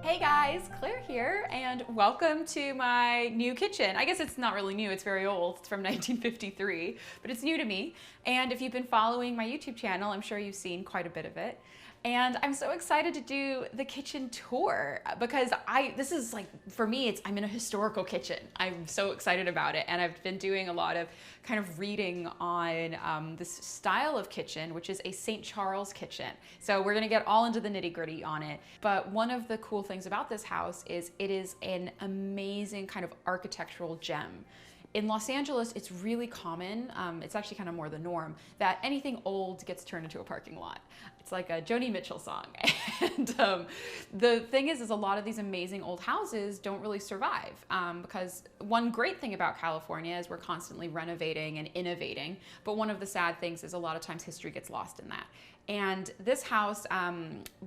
Hey guys, Claire here, and welcome to my new kitchen. I guess it's not really new, it's very old. It's from 1953, but it's new to me. And if you've been following my YouTube channel, I'm sure you've seen quite a bit of it. And I'm so excited to do the kitchen tour because this is like, for me, I'm in a historical kitchen. I'm so excited about it. And I've been doing a lot of kind of reading on this style of kitchen, which is a St. Charles kitchen. So we're gonna get all into the nitty gritty on it. But one of the cool things about this house is it is an amazing kind of architectural gem. In Los Angeles, it's really common, it's actually kind of more the norm, that anything old gets turned into a parking lot. It's like a Joni Mitchell song. And the thing is a lot of these amazing old houses don't really survive because one great thing about California is we're constantly renovating and innovating, but one of the sad things is a lot of times history gets lost in that. And this house,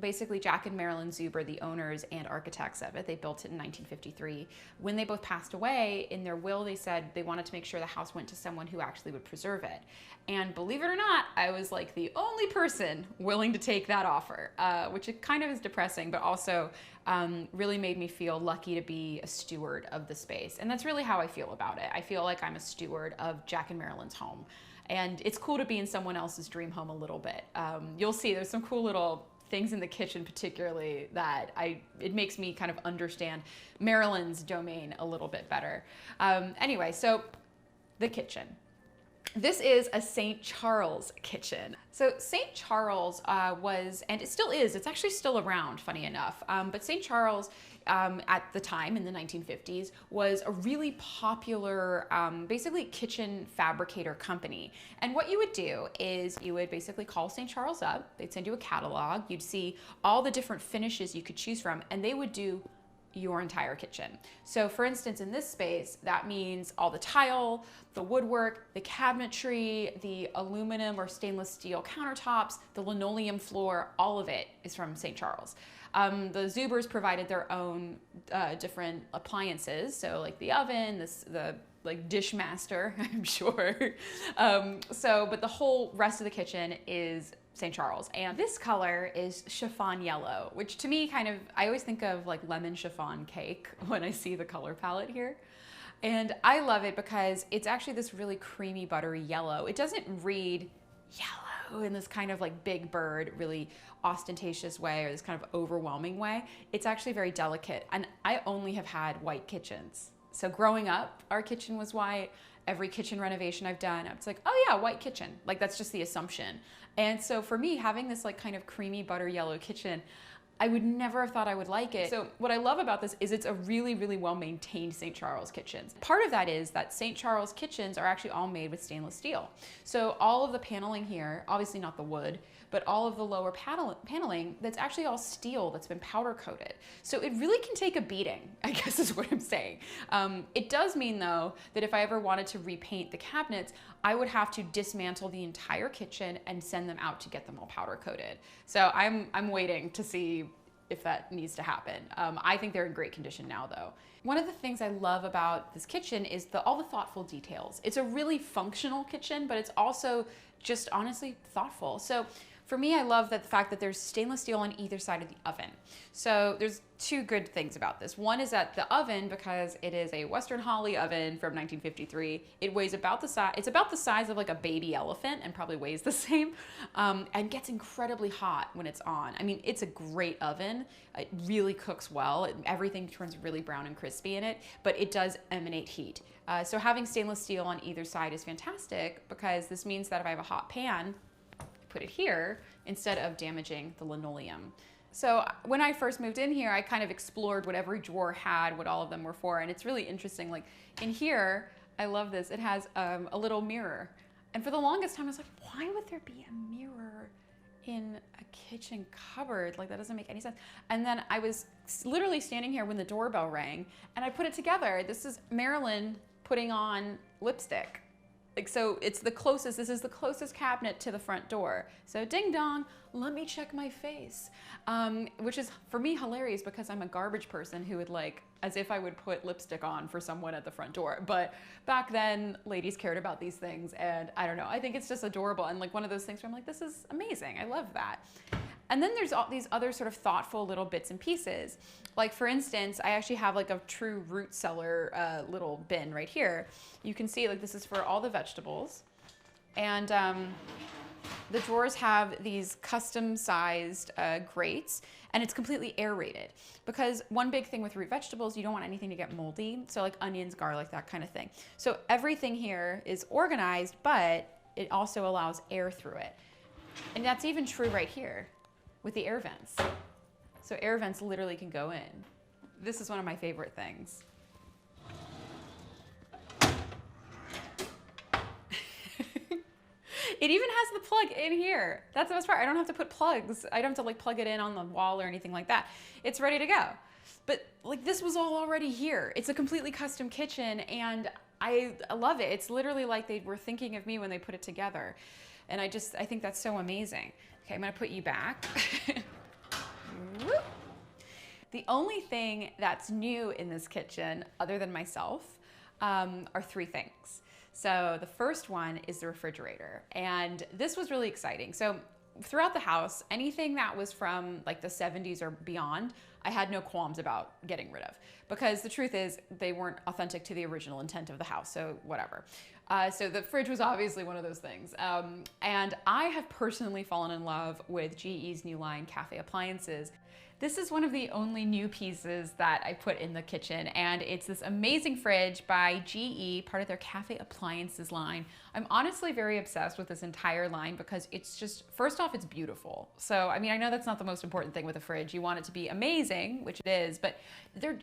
basically Jack and Marilyn Zuber, the owners and architects of it, they built it in 1953. When they both passed away, in their will they said they wanted to make sure the house went to someone who actually would preserve it. And believe it or not, I was like the only person willing to take that offer, which it kind of is depressing, but also really made me feel lucky to be a steward of the space. And that's really how I feel about it. I feel like I'm a steward of Jack and Marilyn's home. And it's cool to be in someone else's dream home a little bit. You'll see there's some cool little things in the kitchen particularly that it makes me kind of understand Marilyn's domain a little bit better. Anyway, so the kitchen. This is a St. Charles kitchen. So St. Charles was, and it still is, it's actually still around, funny enough, but St. Charles at the time in the 1950s was a really popular basically kitchen fabricator company. And what you would do is you would basically call St. Charles up, they'd send you a catalog, you'd see all the different finishes you could choose from, and they would do your entire kitchen. So for instance, in this space, that means all the tile, the woodwork, the cabinetry, the aluminum or stainless steel countertops, the linoleum floor, all of it is from St. Charles. The Zubers provided their own different appliances, so like the oven, the like dishmaster, I'm sure. But the whole rest of the kitchen is St. Charles. And this color is chiffon yellow, which to me I always think of like lemon chiffon cake when I see the color palette here. And I love it because it's actually this really creamy, buttery yellow. It doesn't read yellow in this kind of like big bird, really ostentatious way or this kind of overwhelming way. It's actually very delicate. And I only have had white kitchens. So growing up, our kitchen was white. Every kitchen renovation I've done, it's like, oh yeah, white kitchen. Like that's just the assumption. And so for me, having this like kind of creamy butter yellow kitchen, I would never have thought I would like it. So what I love about this is it's a really, really well-maintained St. Charles kitchen. Part of that is that St. Charles kitchens are actually all made with stainless steel. So all of the paneling here, obviously not the wood, but all of the lower paneling, that's actually all steel that's been powder coated. So it really can take a beating, I guess is what I'm saying. It does mean though, that if I ever wanted to repaint the cabinets, I would have to dismantle the entire kitchen and send them out to get them all powder coated. So I'm waiting to see if that needs to happen. I think they're in great condition now though. One of the things I love about this kitchen is all the thoughtful details. It's a really functional kitchen, but it's also just honestly thoughtful. So for me, I love the fact that there's stainless steel on either side of the oven. So there's two good things about this. One is that the oven, because it is a Western Holly oven from 1953, it weighs about the size, it's about the size of like a baby elephant and probably weighs the same, and gets incredibly hot when it's on. I mean, it's a great oven. It really cooks well. Everything turns really brown and crispy in it, but it does emanate heat. So having stainless steel on either side is fantastic because this means that if I have a hot pan, put it here instead of damaging the linoleum. So when I first moved in here, I kind of explored what every drawer had, what all of them were for, and it's really interesting. Like in here, I love this, it has a little mirror. And for the longest time, I was like, why would there be a mirror in a kitchen cupboard? Like that doesn't make any sense. And then I was literally standing here when the doorbell rang, and I put it together. This is Marilyn putting on lipstick. Like, so it's the closest, this is the closest cabinet to the front door. So ding dong, let me check my face. Which is, for me, hilarious because I'm a garbage person who would like, as if I would put lipstick on for someone at the front door. But back then, ladies cared about these things, and I don't know, I think it's just adorable. And like one of those things where I'm like, this is amazing, I love that. And then there's all these other sort of thoughtful little bits and pieces. Like for instance, I actually have like a true root cellar little bin right here. You can see like this is for all the vegetables. And the drawers have these custom sized grates, and it's completely aerated, because one big thing with root vegetables, you don't want anything to get moldy. So like onions, garlic, that kind of thing. So everything here is organized, but it also allows air through it. And that's even true right here with the air vents. So air vents literally can go in. This is one of my favorite things. It even has the plug in here. That's the best part. I don't have to put plugs. I don't have to like plug it in on the wall or anything like that. It's ready to go. But like this was all already here. It's a completely custom kitchen, and I love it. It's literally like they were thinking of me when they put it together. And I think that's so amazing. Okay, I'm gonna put you back. The only thing that's new in this kitchen, other than myself, are three things. So the first one is the refrigerator, and this was really exciting. So throughout the house, anything that was from like the 70s or beyond, I had no qualms about getting rid of, because the truth is they weren't authentic to the original intent of the house, so whatever. So the fridge was obviously one of those things. And I have personally fallen in love with GE's new line, Cafe Appliances. This is one of the only new pieces that I put in the kitchen, and it's this amazing fridge by GE, part of their Cafe Appliances line. I'm honestly very obsessed with this entire line because it's just, first off, it's beautiful. So, I mean, I know that's not the most important thing with a fridge. You want it to be amazing, which it is, but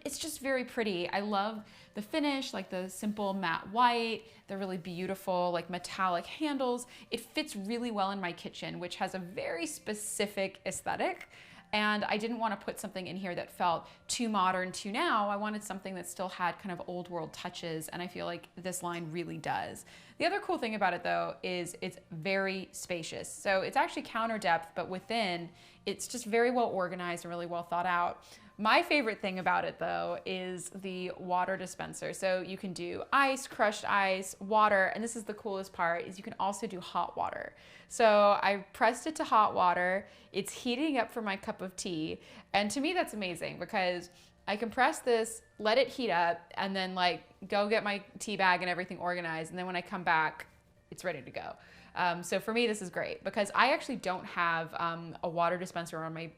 it's just very pretty. I love the finish, like the simple matte white, the really beautiful, like metallic handles. It fits really well in my kitchen, which has a very specific aesthetic. And I didn't want to put something in here that felt too modern, too now. I wanted something that still had kind of old world touches, and I feel like this line really does. The other cool thing about it though is it's very spacious. So it's actually counter depth, but within it's just very well organized and really well thought out. My favorite thing about it though is the water dispenser. So you can do ice, crushed ice, water, and this is the coolest part, is you can also do hot water. So I pressed it to hot water. It's heating up for my cup of tea. And to me, that's amazing because I can press this, let it heat up, and then like go get my tea bag and everything organized. And then when I come back, it's ready to go. So for me, this is great because I actually don't have a water dispenser on my,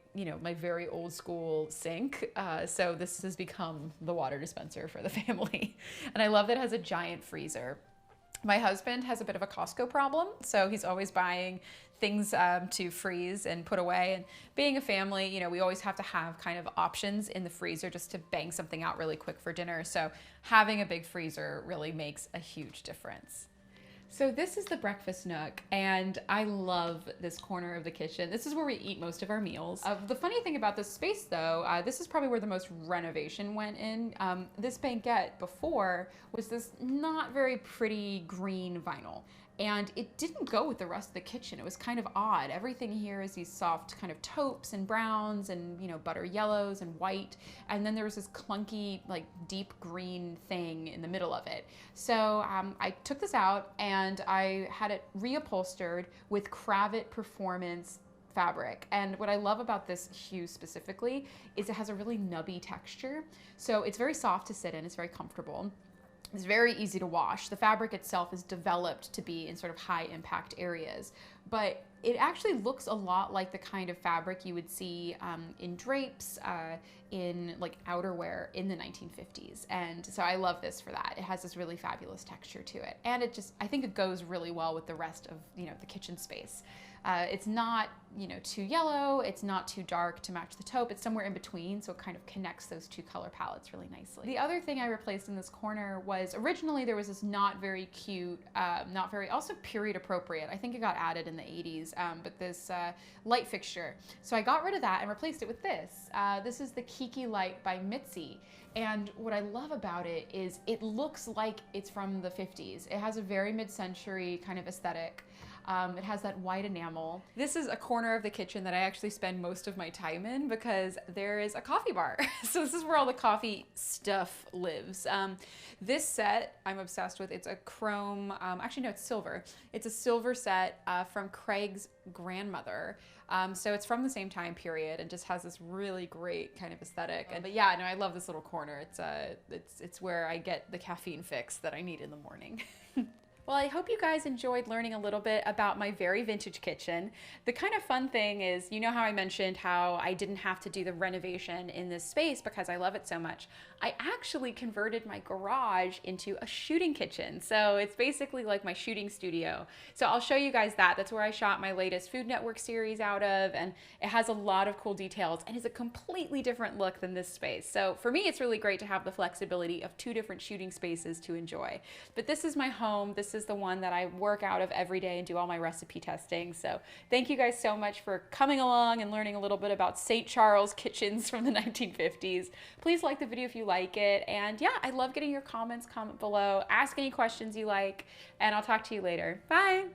my very old school sink. So this has become the water dispenser for the family. And I love that it has a giant freezer. My husband has a bit of a Costco problem, so he's always buying things to freeze and put away. And being a family, we always have to have kind of options in the freezer just to bang something out really quick for dinner. So having a big freezer really makes a huge difference. So this is the breakfast nook, and I love this corner of the kitchen. This is where we eat most of our meals. The funny thing about this space though, this is probably where the most renovation went in. This banquette before was this not very pretty green vinyl, and it didn't go with the rest of the kitchen. It was kind of odd. Everything here is these soft kind of taupes and browns and butter yellows and white, and then there was this clunky like deep green thing in the middle of it. So I took this out and I had it reupholstered with Kravet Performance fabric. And what I love about this hue specifically is it has a really nubby texture. So it's very soft to sit in, it's very comfortable. It's very easy to wash. The fabric itself is developed to be in sort of high impact areas, but it actually looks a lot like the kind of fabric you would see in drapes, in like outerwear in the 1950s. And so I love this for that. It has this really fabulous texture to it. And I think it goes really well with the rest of, the kitchen space. It's not, too yellow, it's not too dark to match the taupe, it's somewhere in between, so it kind of connects those two color palettes really nicely. The other thing I replaced in this corner was, originally there was this not very cute, also period appropriate, I think it got added in the 80s, but this light fixture. So I got rid of that and replaced it with this. This is the Kiki light by Mitzi. And what I love about it is it looks like it's from the 50s. It has a very mid-century kind of aesthetic. It has that white enamel. This is a corner of the kitchen that I actually spend most of my time in because there is a coffee bar. So this is where all the coffee stuff lives. This set I'm obsessed with. It's a chrome, actually no, it's silver. It's a silver set from Craig's grandmother. So it's from the same time period and just has this really great kind of aesthetic. But yeah, no, I love this little corner. It's where I get the caffeine fix that I need in the morning. Well, I hope you guys enjoyed learning a little bit about my very vintage kitchen. The kind of fun thing is, you know how I mentioned how I didn't have to do the renovation in this space because I love it so much. I actually converted my garage into a shooting kitchen. So it's basically like my shooting studio. So I'll show you guys that. That's where I shot my latest Food Network series out of, and it has a lot of cool details and is a completely different look than this space. So for me, it's really great to have the flexibility of 2 different shooting spaces to enjoy. But this is my home. This is the one that I work out of every day and do all my recipe testing. So thank you guys so much for coming along and learning a little bit about St. Charles kitchens from the 1950s. Please like the video if you like it. And yeah, I love getting your comments. Comment below, ask any questions you like, and I'll talk to you later. Bye.